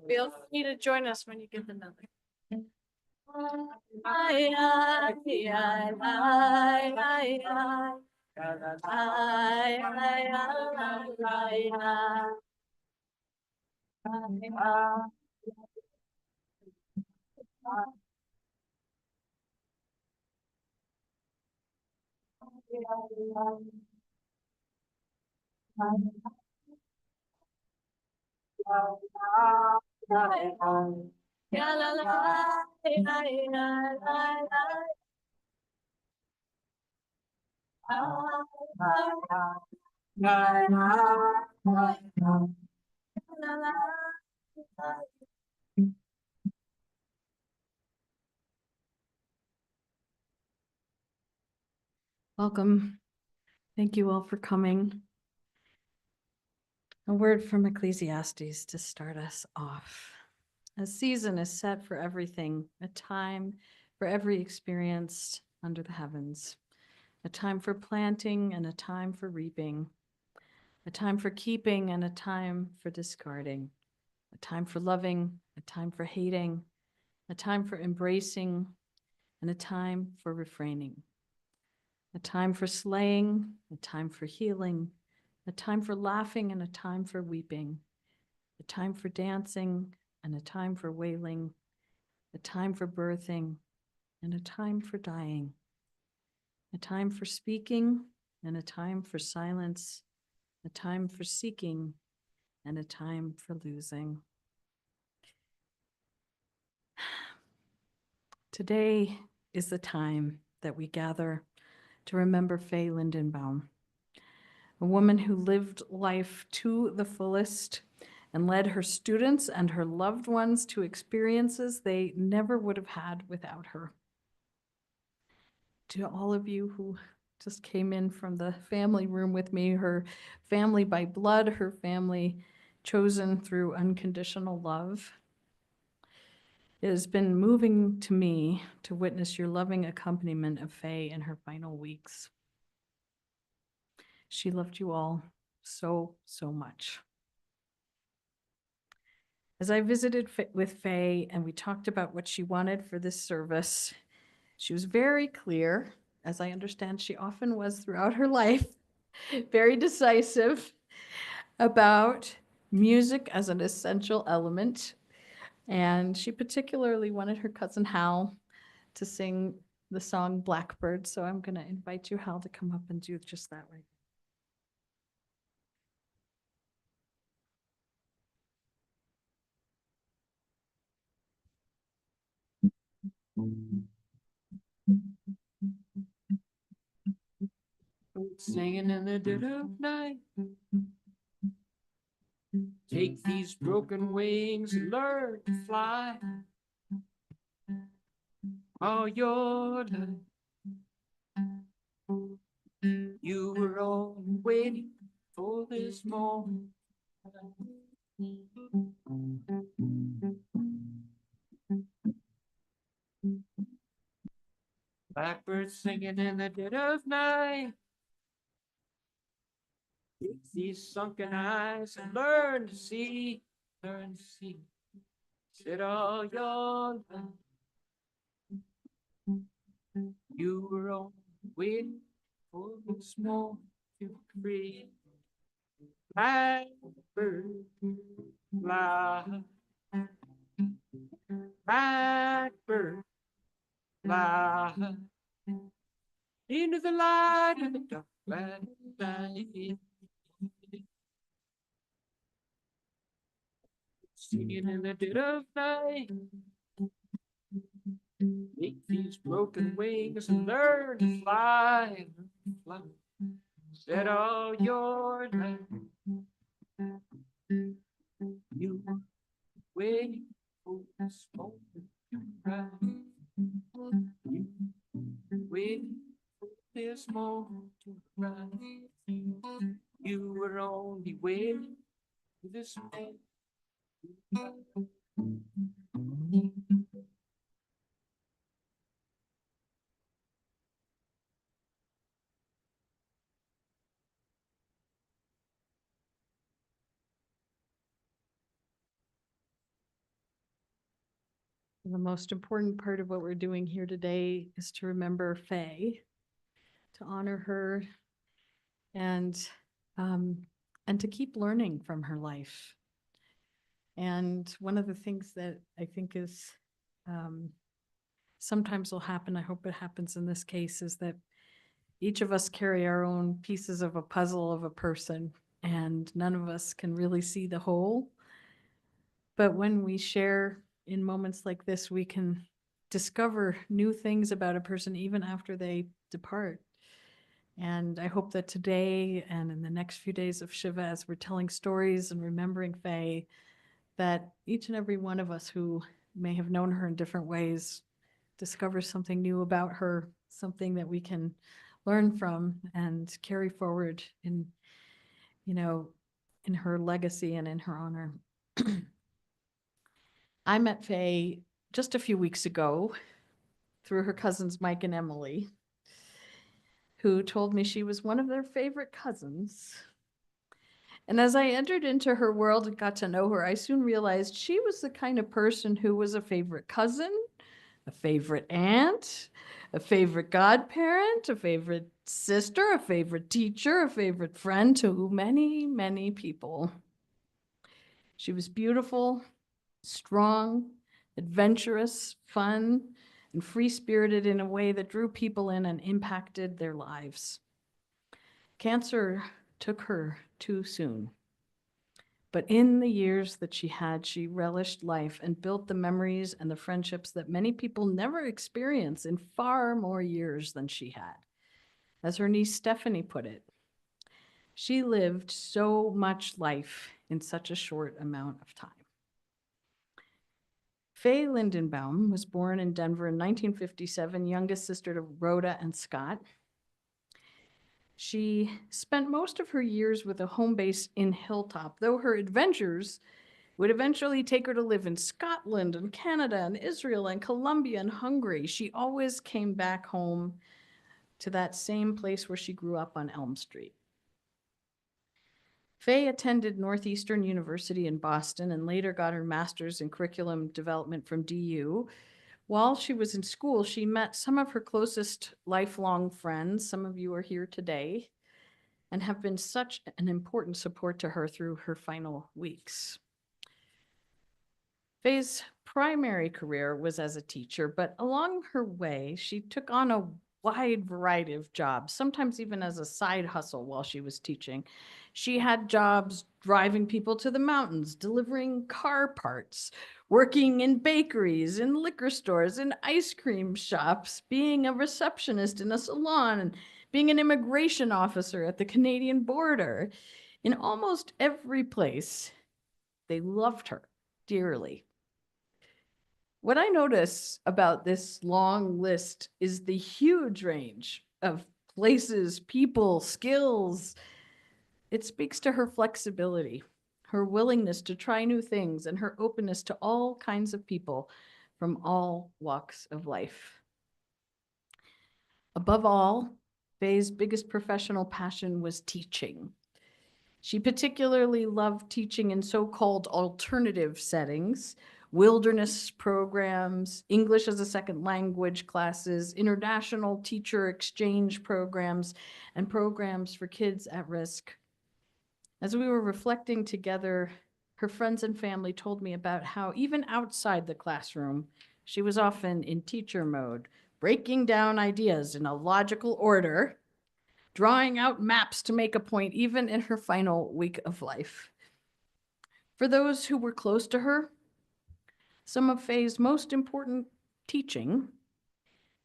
Feel free to join us when you get the number. Welcome. Thank you all for coming. A word from Ecclesiastes to start us off. A season is set for everything, a time for every experience under the heavens, a time for planting and a time for reaping, a time for keeping and a time for discarding, a time for loving, a time for hating, a time for embracing, and a time for refraining, a time for slaying, a time for healing, a time for laughing and a time for weeping, a time for dancing and a time for wailing, a time for birthing and a time for dying, a time for speaking and a time for silence, a time for seeking and a time for losing. Today is the time that we gather to remember Faye Lindenbaum, a woman who lived life to the fullest and led her students and her loved ones to experiences they never would have had without her. To all of you who just came in from the family room with me, her family by blood, her family chosen through unconditional love, it has been moving to me to witness your loving accompaniment of Faye in her final weeks. She loved you all so, so much. As I visited with Faye and we talked about what she wanted for this service, she was very clear, as I understand she often was throughout her life, very decisive about music as an essential element. And she particularly wanted her cousin Hal to sing the song Blackbird. So I'm going to invite you, Hal, to come up and do just that right. Singing in the dead of night. Take these broken wings and learn to fly. All your life, you were all waiting for this moment. Blackbirds singing in the dead of night. Take these sunken eyes and learn to see, learn to see. Said all your life, you were all waiting for this moment to free. Blackbird fly, blackbird fly into the light of the dark night. Singing in the dead of night. Take these broken wings and learn to fly, fly. Set all your life, you waiting for this once more to cry. You were only waiting for this moment. The most important part of what we're doing here today is to remember Faye, to honor her, and um, and to keep learning from her life. And one of the things that I think is sometimes will happen, I hope it happens in this case, is that each of us carry our own pieces of a puzzle of a person, and none of us can really see the whole. But when we share in moments like this, we can discover new things about a person even after they depart. And I hope that today and in the next few days of Shiva, as we're telling stories and remembering Faye, that each and every one of us who may have known her in different ways discovers something new about her, something that we can learn from and carry forward in, you know, in her legacy and in her honor. I met Faye just a few weeks ago through her cousins Mike and Emily, who told me she was one of their favorite cousins. And as I entered into her world and got to know her, I soon realized she was the kind of person who was a favorite cousin, a favorite aunt, a favorite godparent, a favorite sister, a favorite teacher, a favorite friend to many, many people. She was beautiful, strong, adventurous, fun, and free-spirited in a way that drew people in and impacted their lives. Cancer took her too soon. But in the years that she had, she relished life and built the memories and the friendships that many people never experience in far more years than she had. As her niece Stephanie put it, she lived so much life in such a short amount of time. Faye Lindenbaum was born in Denver in 1957, youngest sister to Rhoda and Scott. She spent most of her years with a home base in Hilltop, though her adventures would eventually take her to live in Scotland and Canada and Israel and Colombia and Hungary. She always came back home to that same place where she grew up on Elm Street. Faye attended Northeastern University in Boston and later got her master's in curriculum development from DU. While she was in school, she met some of her closest lifelong friends. Some of you are here today and have been such an important support to her through her final weeks. Faye's primary career was as a teacher, but along her way, she took on a wide variety of jobs, sometimes even as a side hustle while she was teaching. She had jobs driving people to the mountains, delivering car parts, working in bakeries, in liquor stores, in ice cream shops, being a receptionist in a salon, and being an immigration officer at the Canadian border. In almost every place, they loved her dearly. What I notice about this long list is the huge range of places, people, skills. It speaks to her flexibility, her willingness to try new things, and her openness to all kinds of people from all walks of life. Above all, Faye's biggest professional passion was teaching. She particularly loved teaching in so-called alternative settings, wilderness programs, English as a second language classes, international teacher exchange programs, and programs for kids at risk. As we were reflecting together, her friends and family told me about how even outside the classroom, she was often in teacher mode, breaking down ideas in a logical order, drawing out maps to make a point, even in her final week of life. For those who were close to her, some of Faye's most important teaching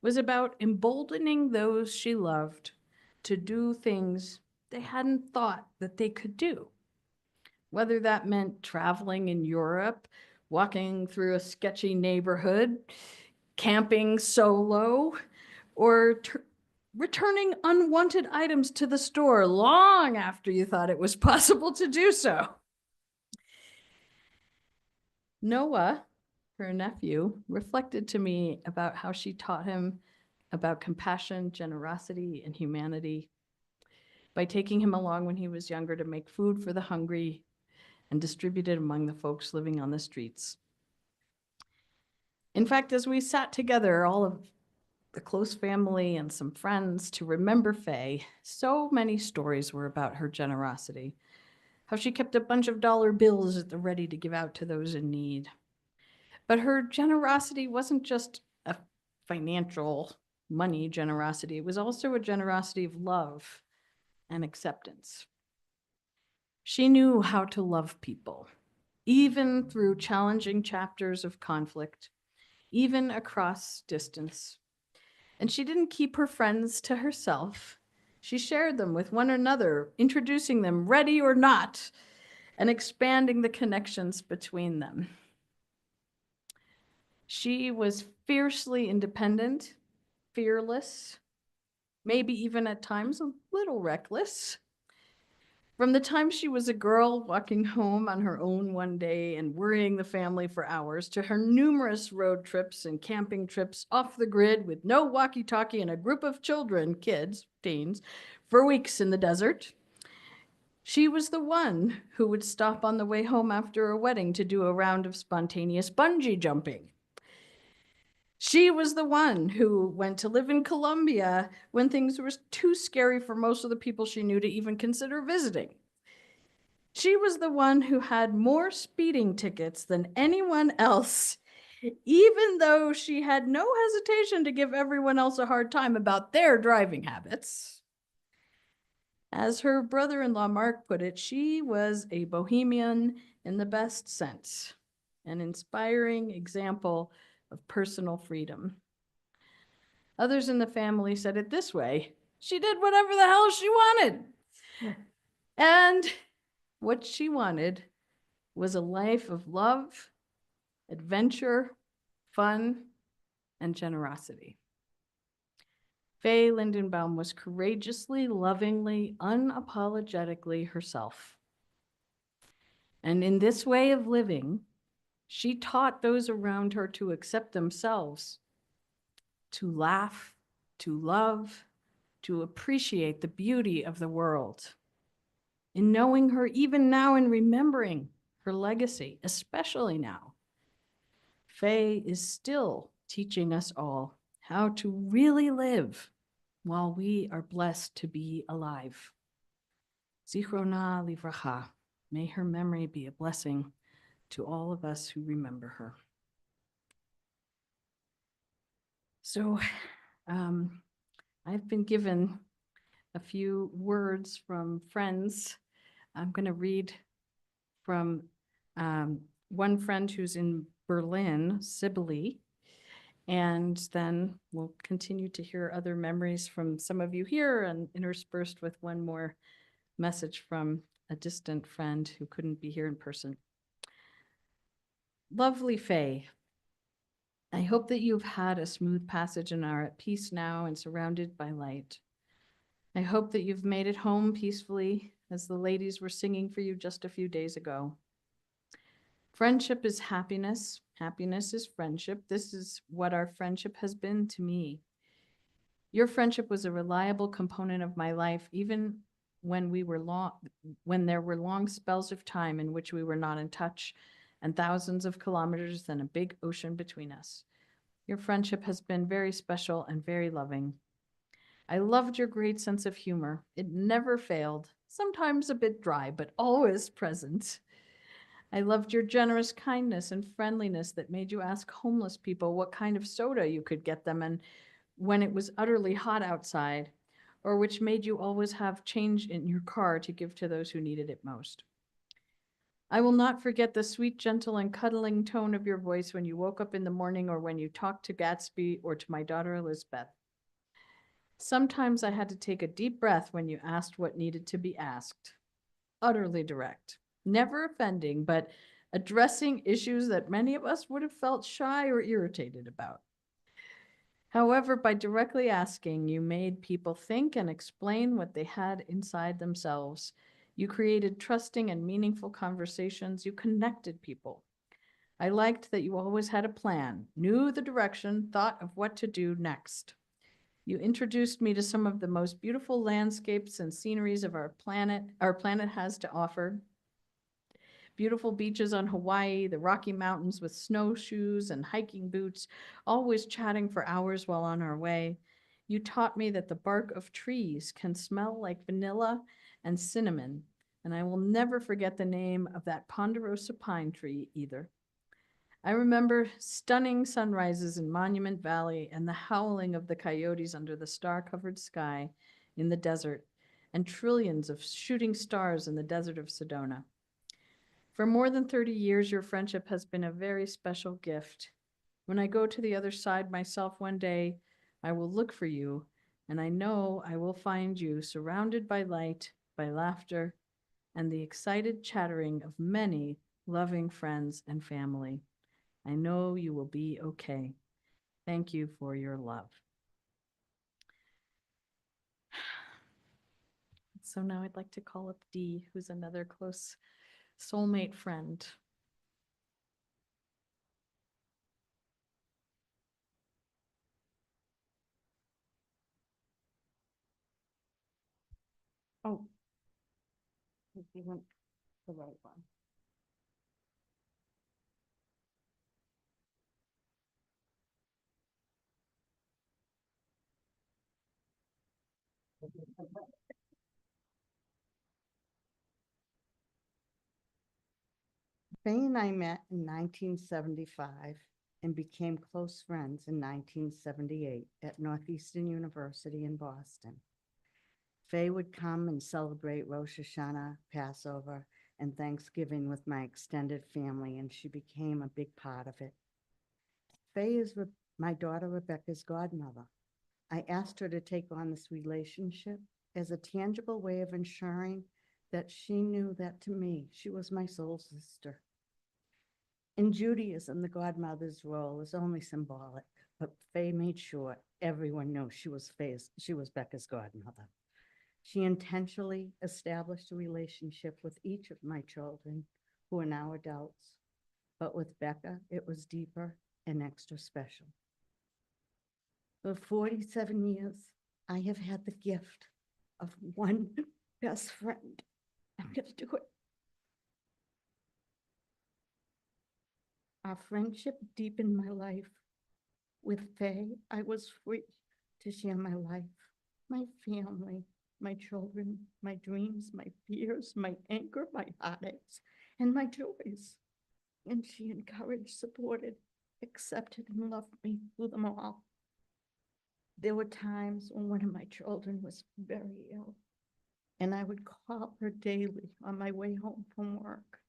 was about emboldening those she loved to do things they hadn't thought that they could do. Whether that meant traveling in Europe, walking through a sketchy neighborhood, camping solo, or returning unwanted items to the store long after you thought it was possible to do so. Noah, her nephew, reflected to me about how she taught him about compassion, generosity, and humanity by taking him along when he was younger to make food for the hungry and distribute it among the folks living on the streets. In fact, as we sat together, all of the close family and some friends, to remember Faye, so many stories were about her generosity, how she kept a bunch of dollar bills at the ready to give out to those in need. But her generosity wasn't just a financial money generosity, it was also a generosity of love and acceptance. She knew how to love people, even through challenging chapters of conflict, even across distance. And she didn't keep her friends to herself. She shared them with one another, introducing them, ready or not, and expanding the connections between them. She was fiercely independent, fearless, maybe even at times a little reckless. From the time she was a girl walking home on her own one day and worrying the family for hours, to her numerous road trips and camping trips off the grid with no walkie-talkie and a group of children, kids, teens, for weeks in the desert. She was the one who would stop on the way home after a wedding to do a round of spontaneous bungee jumping. She was the one who went to live in Colombia when things were too scary for most of the people she knew to even consider visiting. She was the one who had more speeding tickets than anyone else, even though she had no hesitation to give everyone else a hard time about their driving habits. As her brother-in-law Mark put it, she was a bohemian in the best sense, an inspiring example of personal freedom. Others in the family said it this way: she did whatever the hell she wanted. And what she wanted was a life of love, adventure, fun, and generosity. Faye Lindenbaum was courageously, lovingly, unapologetically herself. And in this way of living, she taught those around her to accept themselves, to laugh, to love, to appreciate the beauty of the world. In knowing her, even now, in remembering her legacy, especially now, Faye is still teaching us all how to really live while we are blessed to be alive. Zichrona livracha. May her memory be a blessing to all of us who remember her. So I've been given a few words from friends. I'm going to read from one friend who's in Berlin, Sibylle, and then we'll continue to hear other memories from some of you here, and interspersed with one more message from a distant friend who couldn't be here in person. Lovely Faye, I hope that you've had a smooth passage and are at peace now and surrounded by light. I hope that you've made it home peacefully, as the ladies were singing for you just a few days ago. Friendship is happiness. Happiness is friendship. This is what our friendship has been to me. Your friendship was a reliable component of my life, even when there were long spells of time in which we were not in touch, and thousands of kilometers and a big ocean between us. Your friendship has been very special and very loving. I loved your great sense of humor. It never failed, sometimes a bit dry, but always present. I loved your generous kindness and friendliness that made you ask homeless people what kind of soda you could get them and when it was utterly hot outside, or which made you always have change in your car to give to those who needed it most. I will not forget the sweet, gentle, and cuddling tone of your voice when you woke up in the morning or when you talked to Gatsby or to my daughter Elizabeth. Sometimes I had to take a deep breath when you asked what needed to be asked. Utterly direct, never offending, but addressing issues that many of us would have felt shy or irritated about. However, by directly asking, you made people think and explain what they had inside themselves. You created trusting and meaningful conversations. You connected people. I liked that you always had a plan, knew the direction, thought of what to do next. You introduced me to some of the most beautiful landscapes and sceneries of our planet has to offer. Beautiful beaches on Hawaii, the Rocky Mountains with snowshoes and hiking boots, always chatting for hours while on our way. You taught me that the bark of trees can smell like vanilla and cinnamon, and I will never forget the name of that ponderosa pine tree either. I remember stunning sunrises in Monument Valley and the howling of the coyotes under the star-covered sky in the desert, and trillions of shooting stars in the desert of Sedona. For more than 30 years, your friendship has been a very special gift. When I go to the other side myself one day, I will look for you, and I know I will find you surrounded by light, by laughter, and the excited chattering of many loving friends and family. I know you will be okay. Thank you for your love. So now I'd like to call up Dee, who's another close soulmate friend. Oh, you want the right one. Faye and I met in 1975 and became close friends in 1978 at Northeastern University in Boston. Faye would come and celebrate Rosh Hashanah, Passover, and Thanksgiving with my extended family, and she became a big part of it. Faye is my daughter Rebecca's godmother. I asked her to take on this relationship as a tangible way of ensuring that she knew that to me, she was my soul sister. In Judaism, the godmother's role is only symbolic, but Faye made sure everyone knew she was Becca's godmother. She intentionally established a relationship with each of my children, who are now adults, but with Becca, it was deeper and extra special. For 47 years, I have had the gift of one best friend. I'm gonna do it. Our friendship deepened my life. With Faye, I was free to share my life, my family, my children, my dreams, my fears, my anger, my heartaches, and my joys. And she encouraged, supported, accepted, and loved me through them all. There were times when one of my children was very ill, and I would call her daily on my way home from work,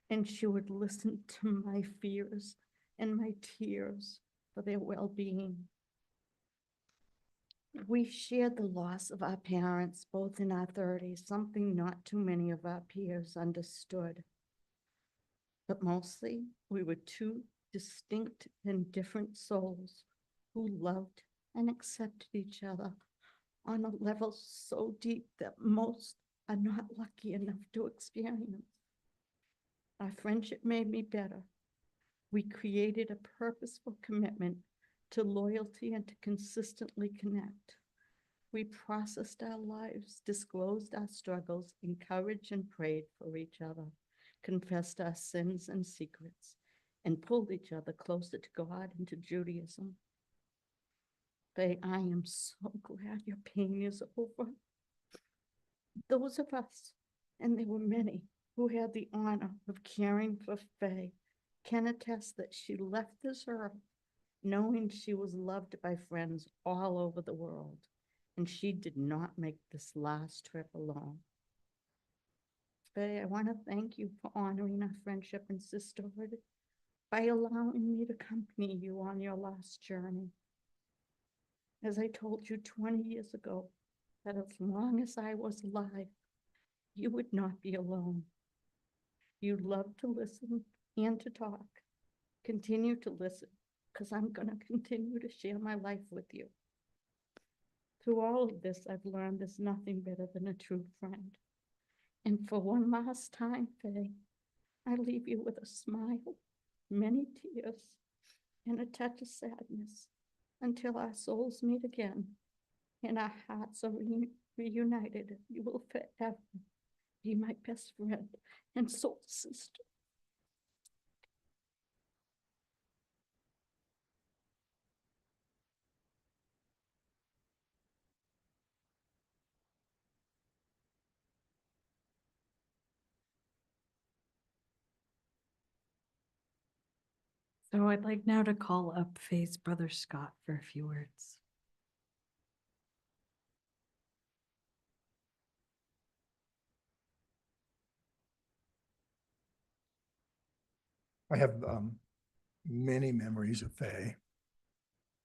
and she would listen to my fears and my tears for their well-being. We shared the loss of our parents, both in our 30s, something not too many of our peers understood. But mostly, we were two distinct and different souls who loved and accepted each other on a level so deep that most are not lucky enough to experience. Our friendship made me better. We created a purposeful commitment to loyalty and to consistently connect. We processed our lives, disclosed our struggles, encouraged and prayed for each other, confessed our sins and secrets, and pulled each other closer to God and to Judaism. Faye, I am so glad your pain is over. Those of us, and there were many, who had the honor of caring for Faye can attest that she left this earth knowing she was loved by friends all over the world, and she did not make this last trip alone. Faye, I want to thank you for honoring our friendship and sisterhood by allowing me to accompany you on your last journey. As I told you 20 years ago, that as long as I was alive, you would not be alone. You love to listen and to talk. Continue to listen, because I'm going to continue to share my life with you. Through all of this, I've learned there's nothing better than a true friend. And for one last time, Faye, I leave you with a smile, many tears, and a touch of sadness until our souls meet again and our hearts are reunited. You will forever be my best friend and soul sister. So I'd like now to call up Faye's brother Scott for a few words. I have many memories of Faye,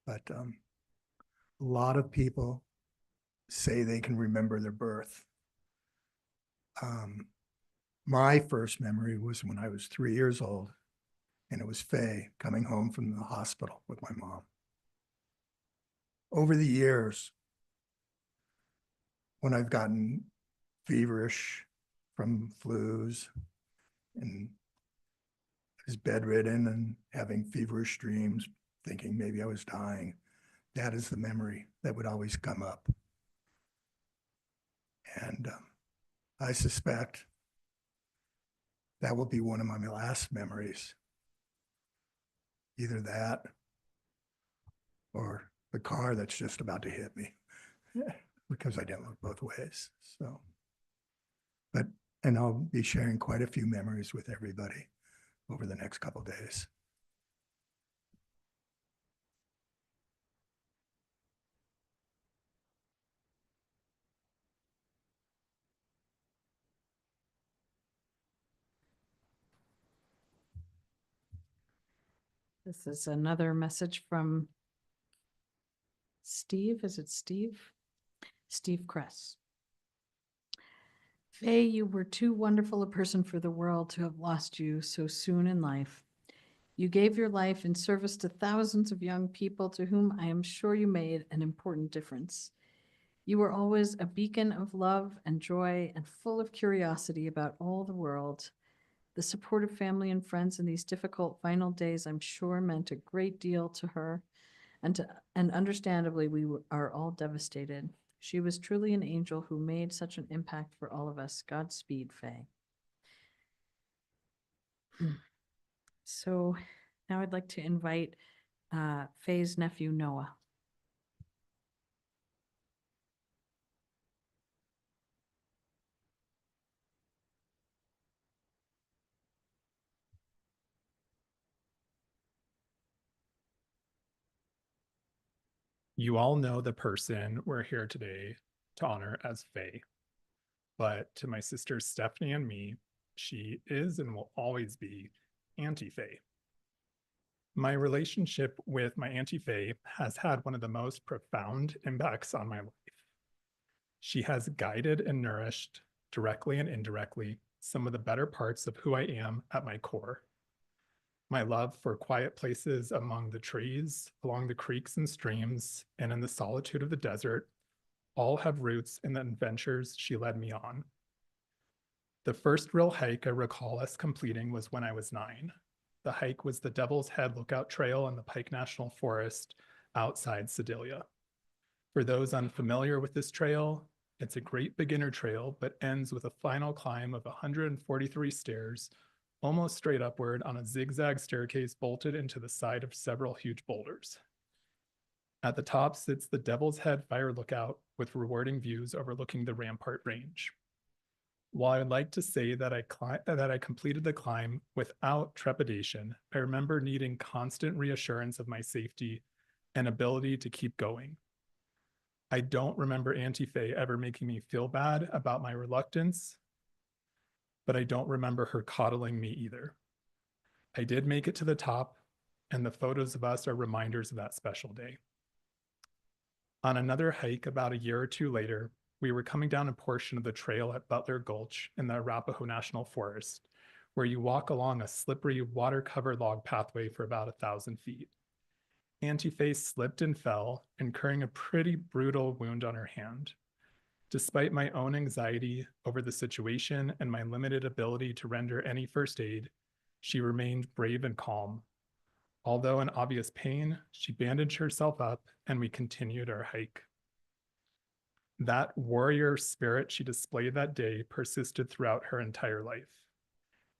but a lot of people say they can remember their birth. My first memory was when I was 3 years old, and it was Faye coming home from the hospital with my mom. Over the years, when I've gotten feverish from flus and was bedridden and having feverish dreams, thinking maybe I was dying, that is the memory that would always come up. And I suspect that will be one of my last memories. Either that or the car that's just about to hit me because I didn't look both ways. So, and I'll be sharing quite a few memories with everybody over the next couple of days. This is another message from Steve. Is it Steve? Steve Kress. Faye, you were too wonderful a person for the world to have lost you so soon in life. You gave your life in service to thousands of young people to whom I am sure you made an important difference. You were always a beacon of love and joy and full of curiosity about all the world. The support of family and friends in these difficult final days, I'm sure, meant a great deal to her, and understandably, we are all devastated. She was truly an angel who made such an impact for all of us. Godspeed, Faye. So now I'd like to invite Faye's nephew, Noah. You all know the person we're here today to honor as Faye. But to my sisters Stephanie and me, she is and will always be Auntie Faye. My relationship with my Auntie Faye has had one of the most profound impacts on my life. She has guided and nourished, directly and indirectly, some of the better parts of who I am at my core. My love for quiet places among the trees, along the creeks and streams, and in the solitude of the desert, all have roots in the adventures she led me on. The first real hike I recall us completing was when I was 9. The hike was the Devil's Head Lookout Trail in the Pike National Forest outside Sedalia. For those unfamiliar with this trail, it's a great beginner trail, but ends with a final climb of 143 stairs, almost straight upward on a zigzag staircase bolted into the side of several huge boulders. At the top sits the Devil's Head Fire Lookout with rewarding views overlooking the Rampart Range. While I'd like to say that I completed the climb without trepidation, I remember needing constant reassurance of my safety and ability to keep going. I don't remember Auntie Faye ever making me feel bad about my reluctance, but I don't remember her coddling me either. I did make it to the top, and the photos of us are reminders of that special day. On another hike about a year or two later, we were coming down a portion of the trail at Butler Gulch in the Arapahoe National Forest, where you walk along a slippery, water-covered log pathway for about 1,000 feet. Auntie Faye slipped and fell, incurring a pretty brutal wound on her hand. Despite my own anxiety over the situation and my limited ability to render any first aid, she remained brave and calm. Although in obvious pain, she bandaged herself up and we continued our hike. That warrior spirit she displayed that day persisted throughout her entire life.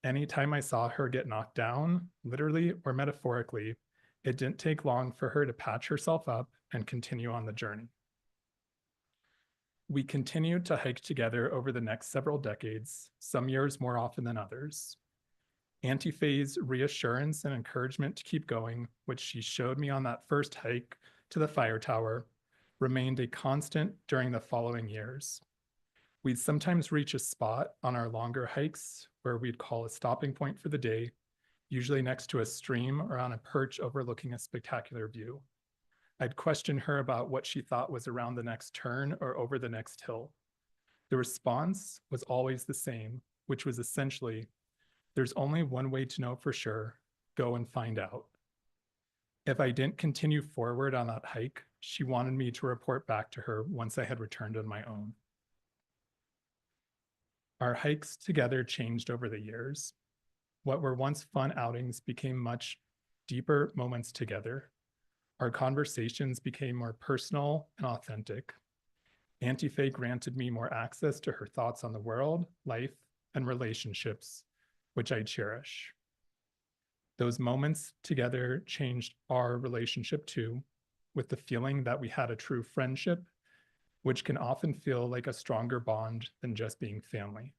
Anytime I saw her get knocked down, literally or metaphorically, it didn't take long for her to patch herself up and continue on the journey. We continued to hike together over the next several decades, some years more often than others. Auntie Faye's reassurance and encouragement to keep going, which she showed me on that first hike to the fire tower, remained a constant during the following years. We'd sometimes reach a spot on our longer hikes where we'd call a stopping point for the day, usually next to a stream or on a perch overlooking a spectacular view. I'd question her about what she thought was around the next turn or over the next hill. The response was always the same, which was essentially, there's only one way to know for sure, go and find out. If I didn't continue forward on that hike, she wanted me to report back to her once I had returned on my own. Our hikes together changed over the years. What were once fun outings became much deeper moments together. Our conversations became more personal and authentic. Auntie Faye granted me more access to her thoughts on the world, life, and relationships, which I cherish. Those moments together changed our relationship too, with the feeling that we had a true friendship, which can often feel like a stronger bond than just being family.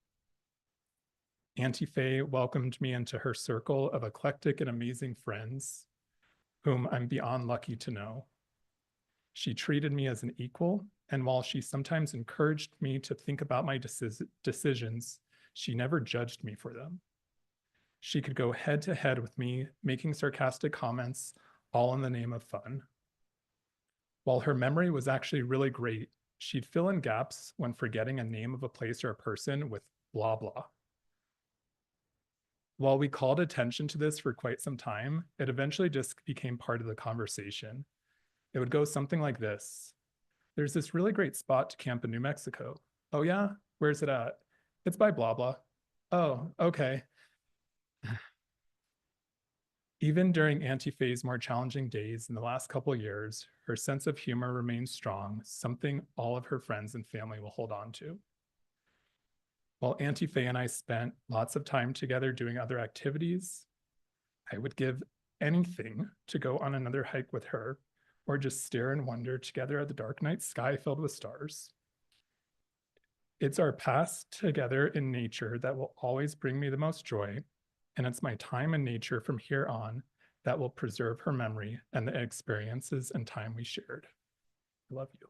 Auntie Faye welcomed me into her circle of eclectic and amazing friends, whom I'm beyond lucky to know. She treated me as an equal, and while she sometimes encouraged me to think about my decisions, she never judged me for them. She could go head to head with me, making sarcastic comments, all in the name of fun. While her memory was actually really great, she'd fill in gaps when forgetting a name of a place or a person with blah, blah. While we called attention to this for quite some time, it eventually just became part of the conversation. It would go something like this. There's this really great spot to camp in New Mexico. Oh yeah? Where's it at? It's by blah, blah. Oh, okay. Even during Auntie Faye's more challenging days in the last couple of years, her sense of humor remains strong, something all of her friends and family will hold on to. While Auntie Faye and I spent lots of time together doing other activities, I would give anything to go on another hike with her or just stare in wonder together at the dark night sky filled with stars. It's our past together in nature that will always bring me the most joy, and it's my time in nature from here on that will preserve her memory and the experiences and time we shared. I love you.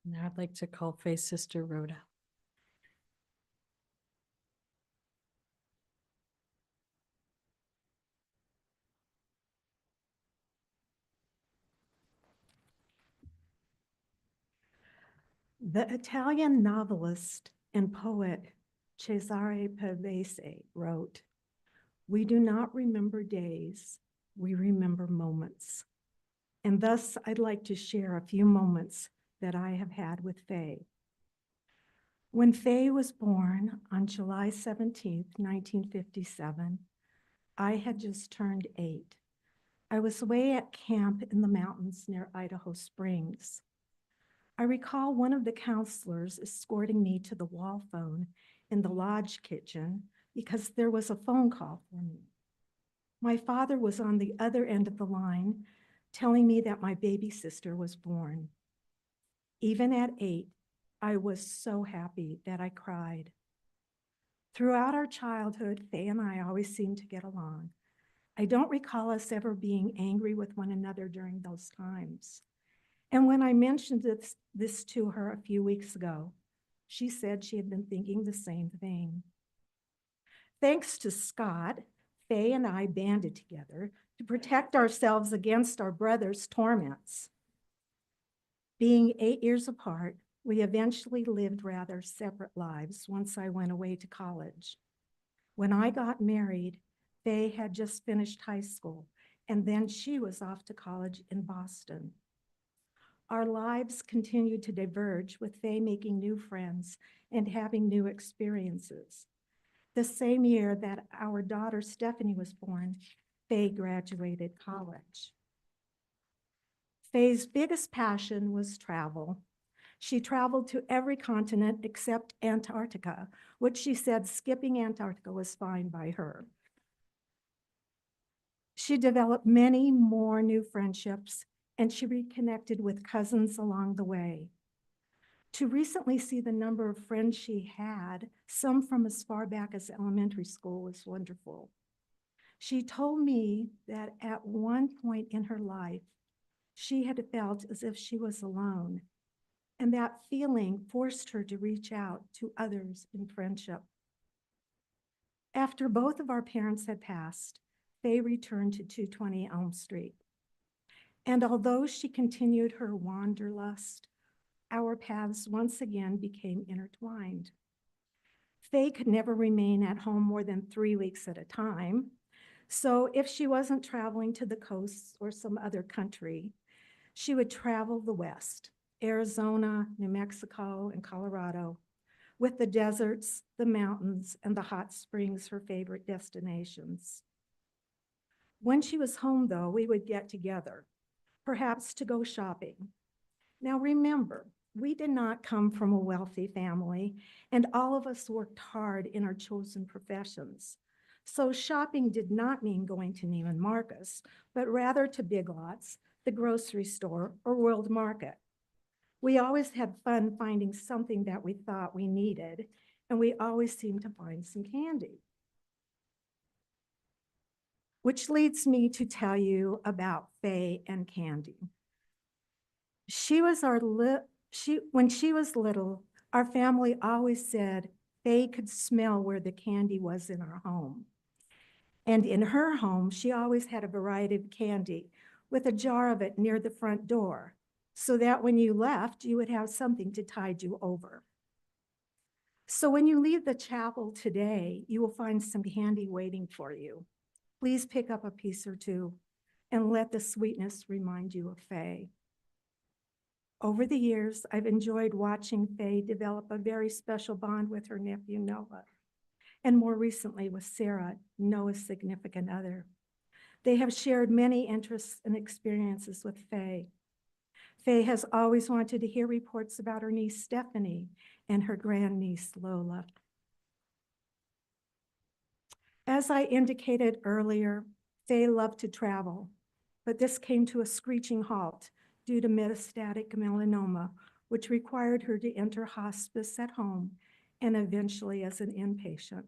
Now I'd like to call Faye's sister Rhoda. The Italian novelist and poet Cesare Pavese wrote, "We do not remember days, we remember moments." And thus, I'd like to share a few moments that I have had with Faye. When Faye was born on July 17th, 1957, I had just turned 8. I was away at camp in the mountains near Idaho Springs. I recall one of the counselors escorting me to the wall phone in the lodge kitchen because there was a phone call for me. My father was on the other end of the line telling me that my baby sister was born. Even at 8, I was so happy that I cried. Throughout our childhood, Faye and I always seemed to get along. I don't recall us ever being angry with one another during those times. And when I mentioned this to her a few weeks ago, she said she had been thinking the same thing. Thanks to Scott, Faye and I banded together to protect ourselves against our brother's torments. Being 8 years apart, We eventually lived rather separate lives once I went away to college. When I got married, Faye had just finished high school, and then she was off to college in Boston. Our lives continued to diverge, with Faye making new friends and having new experiences. The same year that our daughter Stephanie was born, Faye graduated college. Faye's biggest passion was travel. She traveled to every continent except Antarctica, which she said skipping Antarctica was fine by her. She developed many more new friendships, and she reconnected with cousins along the way. To recently see the number of friends she had, some from as far back as elementary school, was wonderful. She told me that at one point in her life, she had felt as if she was alone, and that feeling forced her to reach out to others in friendship. After both of our parents had passed, Faye returned to 220 Elm Street. And although she continued her wanderlust, our paths once again became intertwined. Faye could never remain at home more than 3 weeks at a time. So if she wasn't traveling to the coasts or some other country, she would travel the West, Arizona, New Mexico, and Colorado, with the deserts, the mountains, and the hot springs her favorite destinations. When she was home, though, we would get together, perhaps to go shopping. Now remember, we did not come from a wealthy family, and all of us worked hard in our chosen professions. So shopping did not mean going to Neiman Marcus, but rather to Big Lots, the grocery store, or World Market. We always had fun finding something that we thought we needed, and we always seemed to find some candy. Which leads me to tell you about Faye and candy. When she was little, our family always said Faye could smell where the candy was in our home. And in her home, she always had a variety of candy with a jar of it near the front door, so that when you left, you would have something to tide you over. So when you leave the chapel today, you will find some candy waiting for you. Please pick up a piece or two and let the sweetness remind you of Faye. Over the years, I've enjoyed watching Faye develop a very special bond with her nephew, Noah, and more recently with Sarah, Noah's significant other. They have shared many interests and experiences with Faye. Faye has always wanted to hear reports about her niece, Stephanie, and her grandniece, Lola. As I indicated earlier, Faye loved to travel, but this came to a screeching halt due to metastatic melanoma, which required her to enter hospice at home and eventually as an inpatient.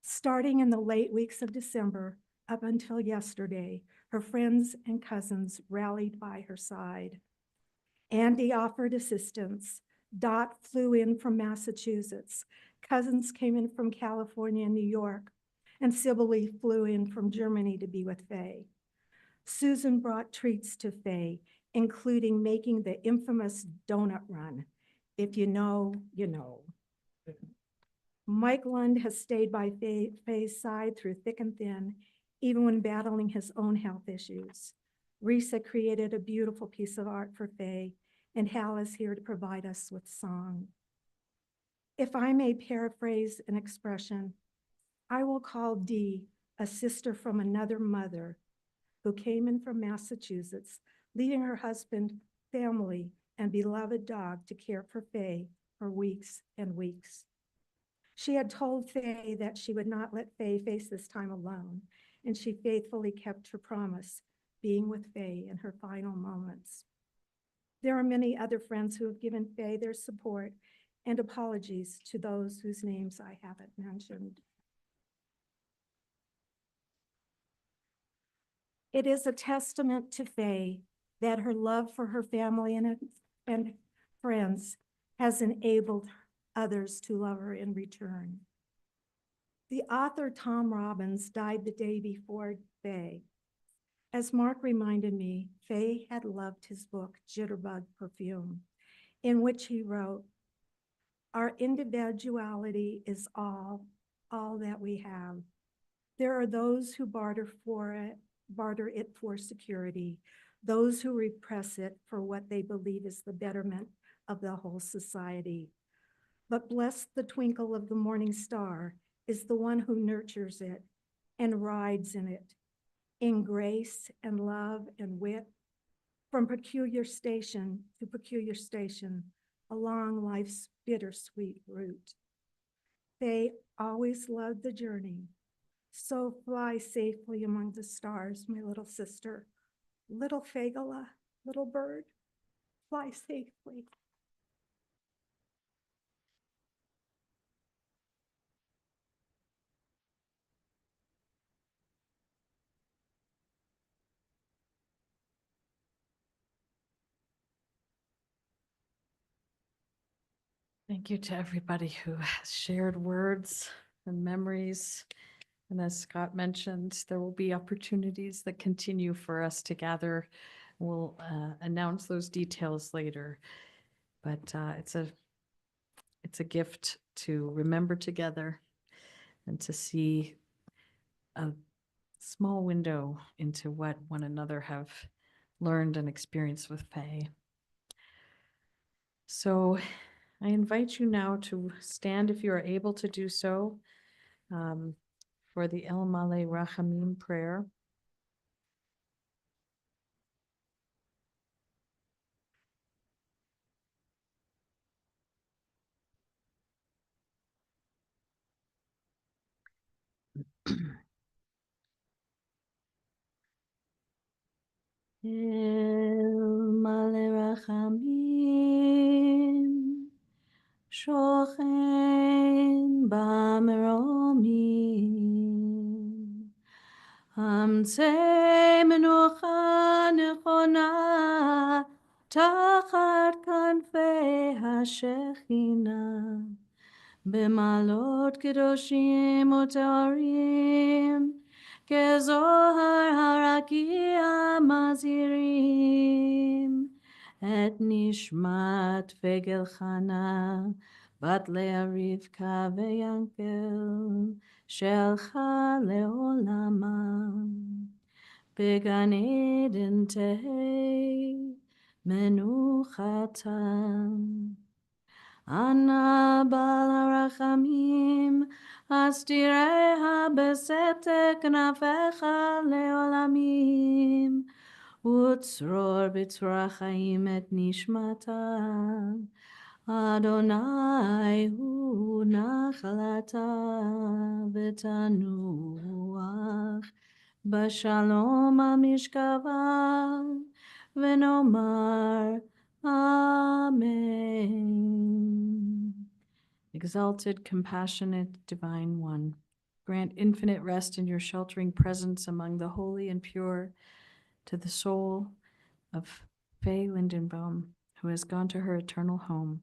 Starting in the late weeks of December up until yesterday, her friends and cousins rallied by her side. Andy offered assistance. Dot flew in from Massachusetts. Cousins came in from California and New York, and Sibylle flew in from Germany to be with Faye. Susan brought treats to Faye, including making the infamous donut run. If you know, you know. Mike Lund has stayed by Faye's side through thick and thin, even when battling his own health issues. Risa created a beautiful piece of art for Faye, and Hal is here to provide us with song. If I may paraphrase an expression, I will call Dee a sister from another mother who came in from Massachusetts, leaving her husband, family, and beloved dog to care for Faye for weeks and weeks. She had told Faye that she would not let Faye face this time alone, and she faithfully kept her promise, being with Faye in her final moments. There are many other friends who have given Faye their support, and apologies to those whose names I haven't mentioned. It is a testament to Faye that her love for her family and friends has enabled others to love her in return. The author Tom Robbins died the day before Faye. As Mark reminded me, Faye had loved his book, Jitterbug Perfume, in which he wrote, "Our individuality is all that we have. There are those who barter it for security, those who repress it for what they believe is the betterment of the whole society. But blessed the twinkle of the morning star is the one who nurtures it and rides in it, in grace and love and wit, from peculiar station to peculiar station, along life's bittersweet route. They always loved the journey. So fly safely among the stars, my little sister. Little Fagala, little bird, fly safely." Thank you to everybody who has shared words and memories. And as Scott mentioned, there will be opportunities that continue for us to gather. We'll announce those details later. But it's a gift to remember together and to see a small window into what one another have learned and experienced with Faye. So I invite you now to stand if you are able to do so for the El Male Rachamim prayer. El Male Rachamim Shochen Bamromim Hamtzei Menucha Nechona Tachat Kanfei HaShechina B'malot Kedoshim U'Taorim Kezohar Harakia Mazirim Et Nishmat Fegel Chana Bat Lea Rivka Ve'Yankel Shelcha Le'olamam Began Eden Tehei Menuchatam Ana balarachamim, astireha besetek nafecha leolamim, utzror b'tzrachaim et nishmata, Adonai hu nachalata v'tanuach, bashalom amishkava, v'nomar Amen. Exalted, compassionate, divine one, grant infinite rest in your sheltering presence among the holy and pure to the soul of Faye Lindenbaum, who has gone to her eternal home.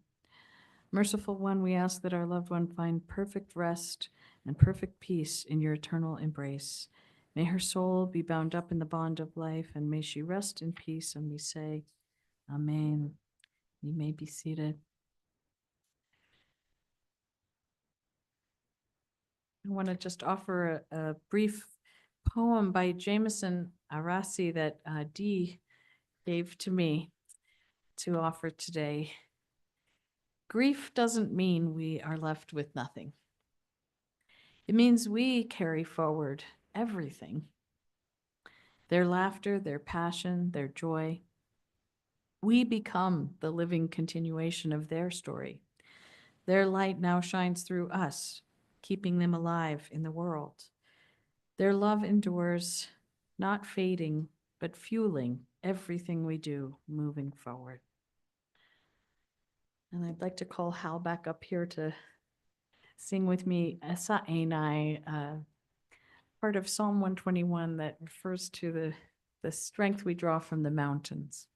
Merciful one, we ask that our loved one find perfect rest and perfect peace in your eternal embrace. May her soul be bound up in the bond of life, and may she rest in peace, and we say, Amen. You may be seated. I want to just offer a brief poem by Jameson Arasi that Dee gave to me to offer today. Grief doesn't mean we are left with nothing. It means we carry forward everything. Their laughter, their passion, their joy. We become the living continuation of their story. Their light now shines through us, keeping them alive in the world. Their love endures, not fading, but fueling everything we do moving forward. And I'd like to call Hal back up here to sing with me Esa Einai, part of Psalm 121 that refers to the strength we draw from the mountains.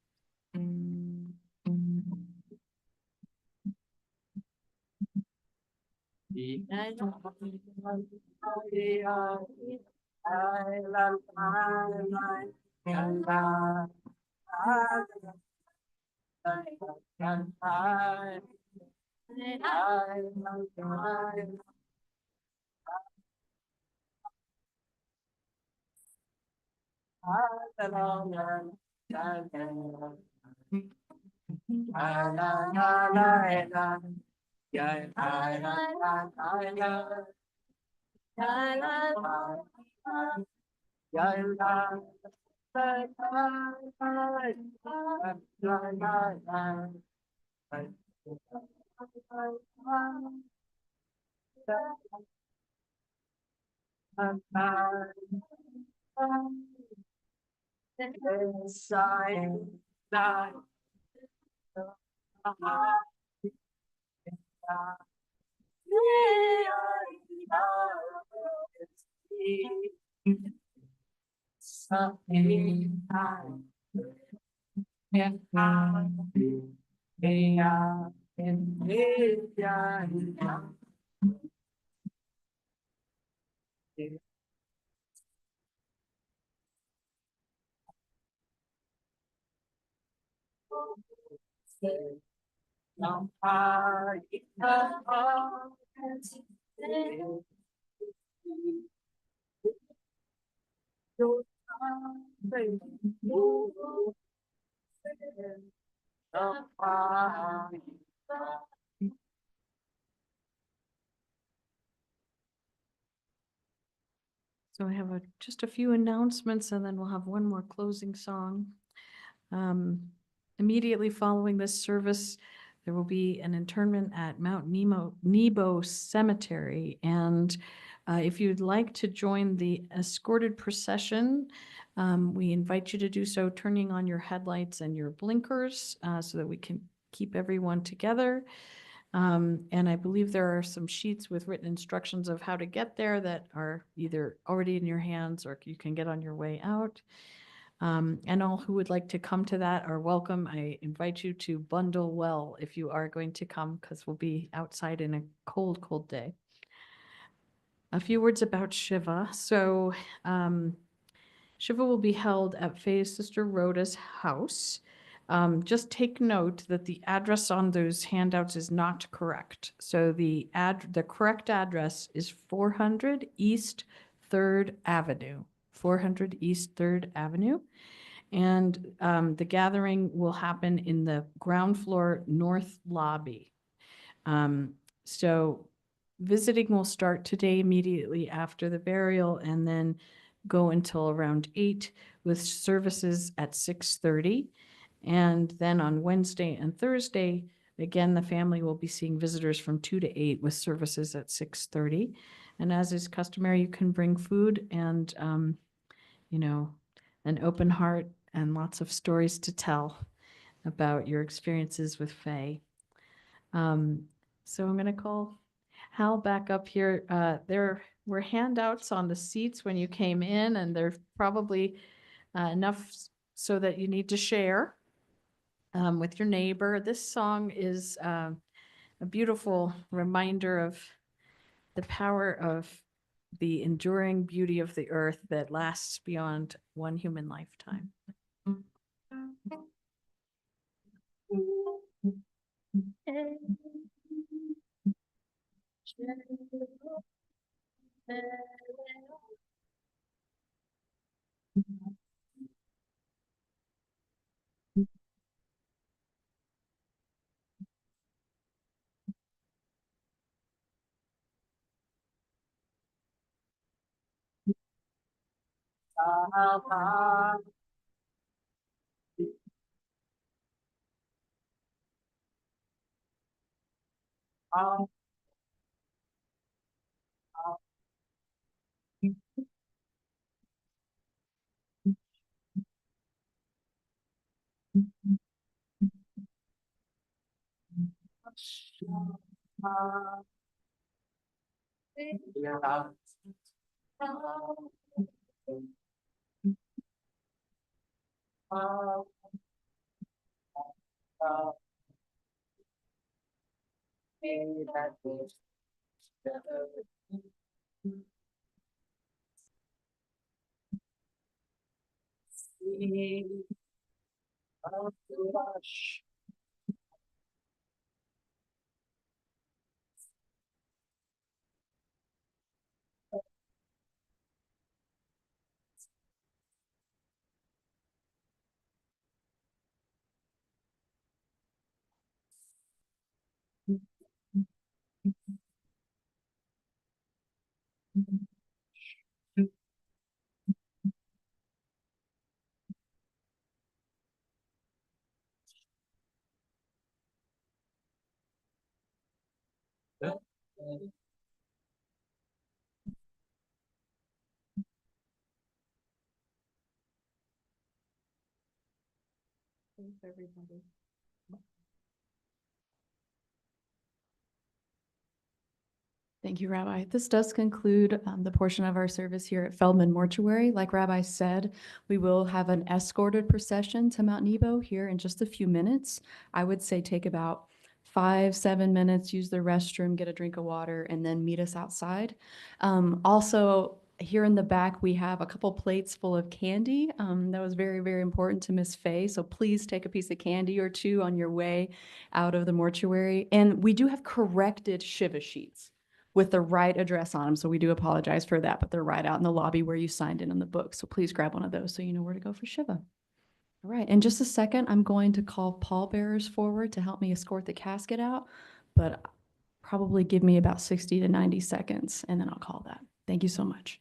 So I have just a few announcements and then we'll have one more closing song. Immediately following this service, there will be an internment at Mount Nebo Cemetery. And if you'd like to join the escorted procession, we invite you to do so, turning on your headlights and your blinkers so that we can keep everyone together. And I believe there are some sheets with written instructions of how to get there that are either already in your hands or you can get on your way out. And all who would like to come to that are welcome. I invite you to bundle well if you are going to come, because we'll be outside in a cold, cold day. A few words about Shiva. So Shiva will be held at Faye's sister Rhoda's house. Just take note that the address on those handouts is not correct. So the correct address is 400 East 3rd Avenue. 400 East 3rd Avenue. And the gathering will happen in the ground floor north lobby. So visiting will start today immediately after the burial and then go until around 8 with services at 6:30. And then on Wednesday and Thursday, again, the family will be seeing visitors from 2 to 8 with services at 6:30. And as is customary, you can bring food and, an open heart and lots of stories to tell about your experiences with Faye. So I'm going to call Hal back up here. There were handouts on the seats when you came in, and there's probably enough so that you need to share with your neighbor. This song is a beautiful reminder of the power of the enduring beauty of the earth that lasts beyond one human lifetime. Thanks, everybody. Thank you, Rabbi. This does conclude the portion of our service here at Feldman Mortuary. Like Rabbi said, we will have an escorted procession to Mount Nebo here in just a few minutes. I would say take about 5-7 minutes, use the restroom, get a drink of water, and then meet us outside. Also, here in the back, we have a couple plates full of candy. That was very, very important to Miss Faye. So please take a piece of candy or two on your way out of the mortuary. And we do have corrected Shiva sheets with the right address on them. So we do apologize for that, but they're right out in the lobby where you signed in the book. So please grab one of those so you know where to go for Shiva. All right, in just a second, I'm going to call pallbearers forward to help me escort the casket out, but probably give me about 60 to 90 seconds and then I'll call that. Thank you so much.